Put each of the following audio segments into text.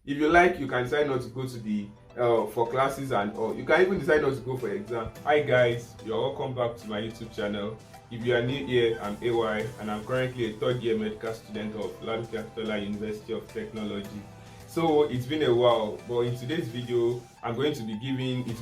If you like, you can decide not to go to the for classes, and or you can even decide not to go for exam. Hi guys, you're welcome back to my YouTube channel. If you are new here, I'm AY and I'm currently a third year medical student of Extracurricular University of Technology. So it's been a while, but in today's video it's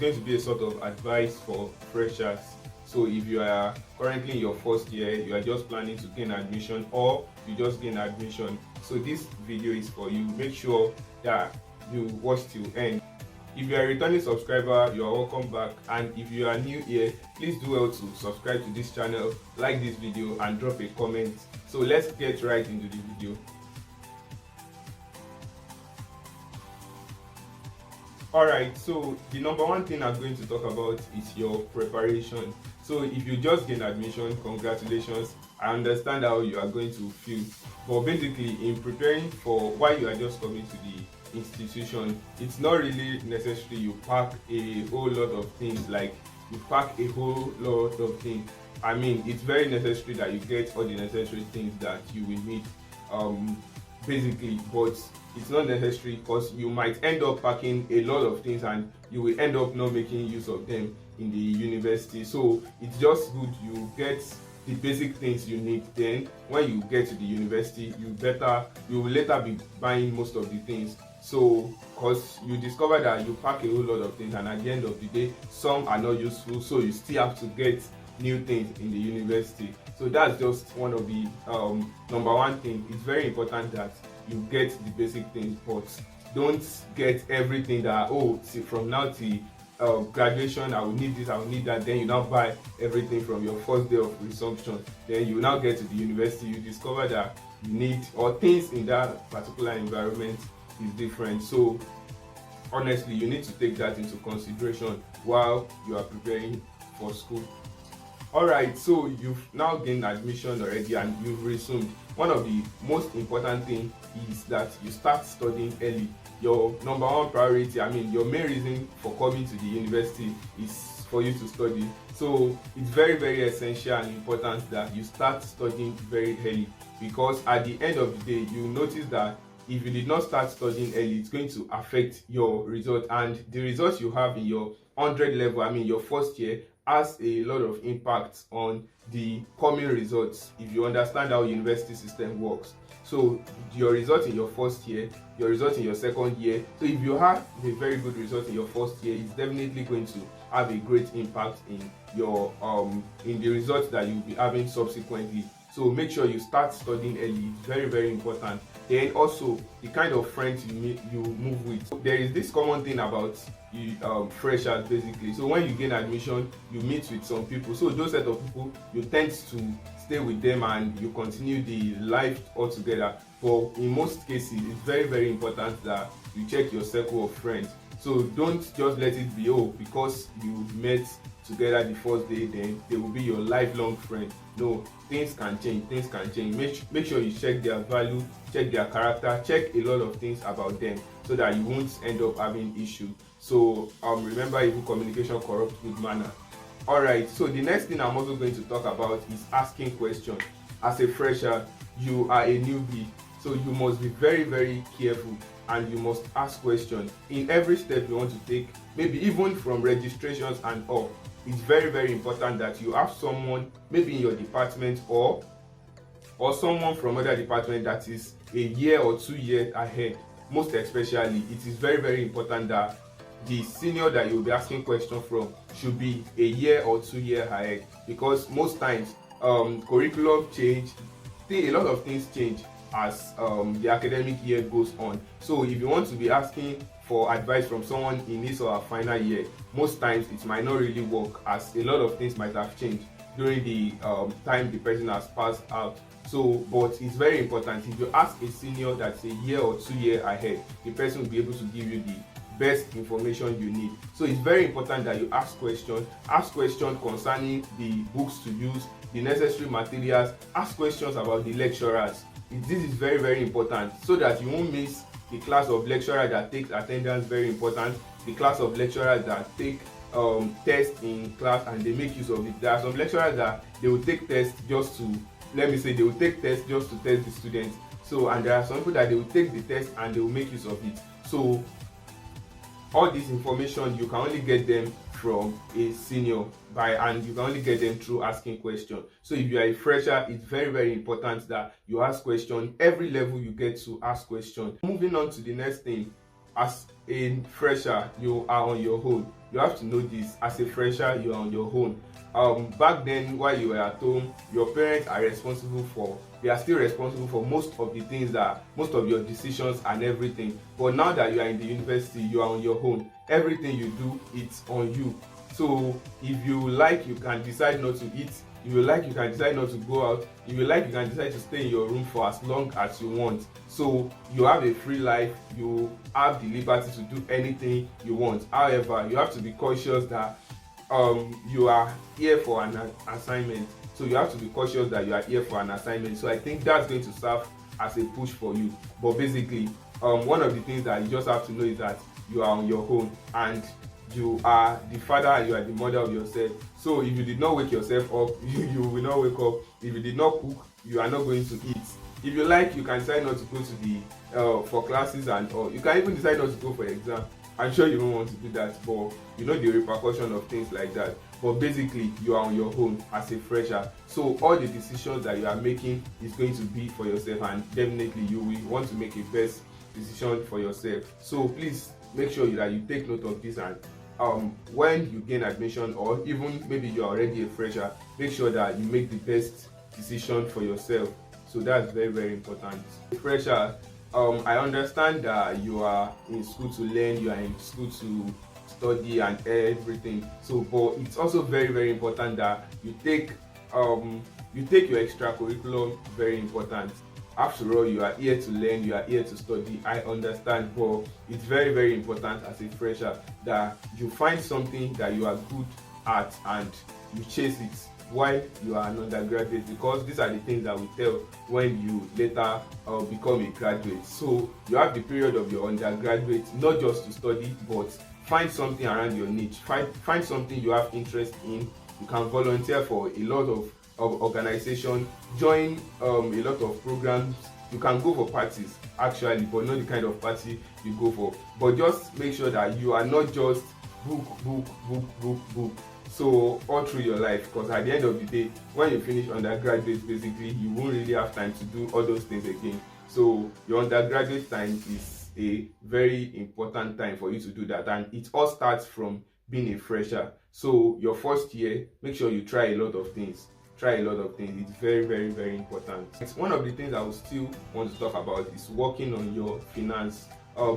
going to be a sort of advice for freshers. So if you are currently in your first year, you are just planning to gain admission, or you just gain admission, so this video is for you. Make sure that you watch till end. If you are a returning subscriber, you are welcome back, and if you are new here, please do well to subscribe to this channel, like this video and drop a comment. So let's get right into the video. Alright, so the number one thing I'm going to talk about is your preparation. So if you just gain admission, congratulations. I understand how you are going to feel, but basically in preparing for why you are just coming to the institution, it's not really necessary you pack a whole lot of things. Like you pack a whole lot of things. I mean, it's very necessary that you get all the necessary things that you will need basically, but it's not necessary, because you might end up packing a lot of things and you will end up not making use of them in the university. So it's just good you get the basic things you need. Then when you get to the university, you will later be buying most of the things. So because you discover that you pack a whole lot of things, and at the end of the day some are not useful, so you still have to get new things in the university. So that's just one of the number one thing. It's very important that you get the basic things, but don't get everything that, oh, see, from now till graduation I will need this, I will need that. Then you now buy everything from your first day of resumption. Then you now get to the university, you discover that you need, or things in that particular environment is different. So honestly, you need to take that into consideration while you are preparing for school. Alright, so you've now gained admission already and you've resumed. One of the most important things is that you start studying early. Your number one priority, I mean your main reason for coming to the university is for you to study. So it's very, very essential and important that you start studying very early, because at the end of the day you notice that if you did not start studying early, it's going to affect your result, and the results you have in your 100 level, I mean your first year, has a lot of impact on the coming results if you understand how university system works. So your result in your first year, your result in your second year, so if you have a very good result in your first year, it's definitely going to have a great impact in your in the results that you'll be having subsequently. So make sure you start studying early. It's very, very important. Then also the kind of friends you move with. So there is this common thing about freshers basically. So when you gain admission, you meet with some people. So those set of people, you tend to stay with them and you continue the life altogether. But in most cases, it's very, very important that you check your circle of friends. So don't just let it be, oh, because you met together the first day, then they will be your lifelong friend. No, things can change. Make sure you check their value, check their character, check a lot of things about them, so that you won't end up having issues. So remember, evil communication corrupts good manner. Alright, so the next thing I'm also going to talk about is asking questions. As a fresher, you are a newbie, so you must be very, very careful, and you must ask questions in every step you want to take, maybe even from registrations and all. It's very, very important that you have someone maybe in your department or someone from other department that is a year or 2 years ahead. Most especially, it is very, very important that the senior that you'll be asking questions from should be a year or 2 years ahead, because most times curriculum change, a lot of things change as the academic year goes on. So if you want to be asking for advice from someone in his or her final year, most times it might not really work, as a lot of things might have changed during the time the person has passed out. So, but it's very important, if you ask a senior that's a year or 2 years ahead, the person will be able to give you the best information you need. So it's very important that you ask questions concerning the books to use, the necessary materials. Ask questions about the lecturers. This is very, very important, so that you won't miss the class of lecturer that takes attendance. Very important. The class of lecturers that take tests in class and they make use of it. There are some lecturers that they will take tests just to, let me say, they will take tests just to test the students. So, and there are some people that they will take the test and they will make use of it. So all this information you can only get them from a senior and you can only get them through asking questions. So if you are a fresher, it's very important that you ask questions. Every level you get to ask questions. Moving on to the next thing, as a fresher you are on your own. You have to know this. As a fresher, you are on your own. Back then, while you were at home, your parents are still responsible for most of the things, that most of your decisions and everything. But now that you are in the university, you are on your own. Everything you do, it's on you. So if you like, you can decide not to eat. If you like, you can decide not to go out. If you like, you can decide to stay in your room for as long as you want. So you have a free life. You have the liberty to do anything you want. However, you have to be cautious that you are here for an assignment. So you have to be cautious that you are here for an assignment. So I think that's going to serve as a push for you. But basically, one of the things that you just have to know is that you are on your own, and you are the father and you are the mother of yourself. So if you did not wake yourself up, you will not wake up. If you did not cook, you are not going to eat. If you like, you can decide not to go to the for classes, and or you can even decide not to go for exam. I'm sure you don't want to do that, but you know the repercussion of things like that. But basically, you are on your own as a fresher. So all the decisions that you are making is going to be for yourself, and definitely you will want to make a best decision for yourself. So please make sure that you take note of this, and when you gain admission, or even maybe you are already a fresher, make sure that you make the best decision for yourself. So that's very important. Fresher, I understand that you are in school to learn, you are in school to study and everything. So, but it's also very important that you take your extracurricular very important. After all, you are here to learn, you are here to study. I understand, but it's very important as a fresher that you find something that you are good at and you chase it while you are an undergraduate, because these are the things that will tell when you later become a graduate. So you have the period of your undergraduate not just to study, but find something around your niche. Find something you have interest in. You can volunteer for a lot of organization, join a lot of programs. You can go for parties actually, but not the kind of party you go for. But just make sure that you are not just book. So all through your life, because at the end of the day, when you finish undergraduate, basically you won't really have time to do all those things again. So your undergraduate time is a very important time for you to do that, and it all starts from being a fresher. So your first year, make sure you try a lot of things. It's very important. One of the things I would still want to talk about is working on your finance.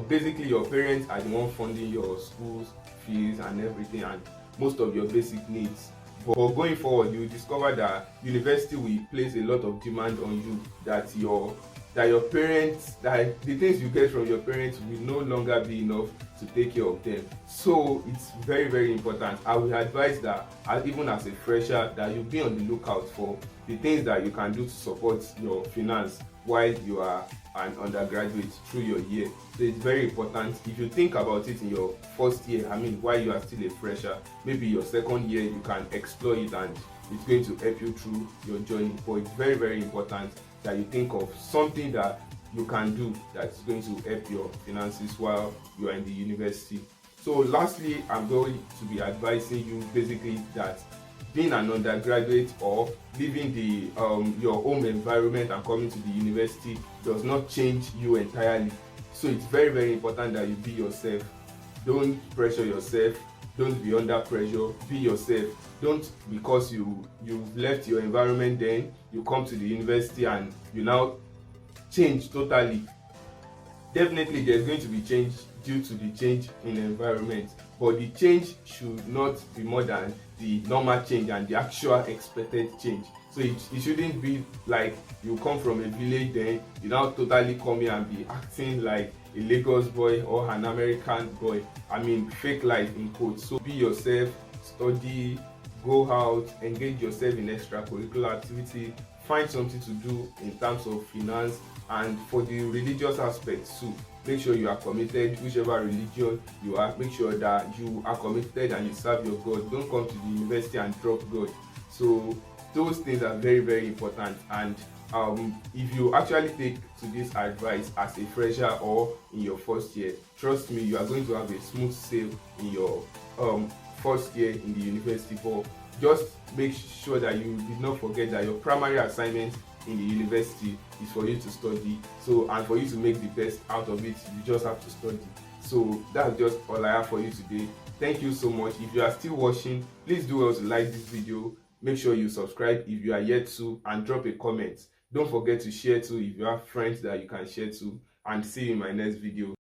Basically, your parents are the one funding your school's fees and everything, and most of your basic needs. But going forward, you discover that university will place a lot of demand on you, that your parents, that the things you get from your parents will no longer be enough to take care of them. So it's very important. I would advise that even as a fresher, that you be on the lookout for the things that you can do to support your finance while you are an undergraduate through your year. So it's very important. If you think about it in your first year, while you are still a fresher, maybe your second year you can explore it and it's going to help you through your journey. But it's very important that you think of something that you can do that's going to help your finances while you are in the university. So lastly, I'm going to be advising you basically that being an undergraduate or leaving the your home environment and coming to the university does not change you entirely. So it's very important that you be yourself. Don't pressure yourself. Don't be under pressure. Be yourself. Don't, because you've left your environment, then you come to the university and you now change totally. Definitely there's going to be change due to the change in the environment, but the change should not be more than the normal change and the actual expected change. So it shouldn't be like you come from a village, then you now totally come here and be acting like a Lagos boy or an American boy. Fake life in quotes. So be yourself, study, go out, engage yourself in extracurricular activity, find something to do in terms of finance. And for the religious aspects too, make sure you are committed, whichever religion you are. Make sure that you are committed and you serve your God. Don't come to the university and drop God. So those things are very important, and if you actually take to this advice as a fresher or in your first year, trust me, you are going to have a smooth sail in your first year in the university. But just make sure that you did not forget that your primary assignment in the university is for you to study. So, and for you to make the best out of it, you just have to study. So that's just all I have for you today. Thank you so much. If you are still watching, please do well to like this video. Make sure you subscribe if you are yet to, and drop a comment. Don't forget to share too if you have friends that you can share to, and see you in my next video.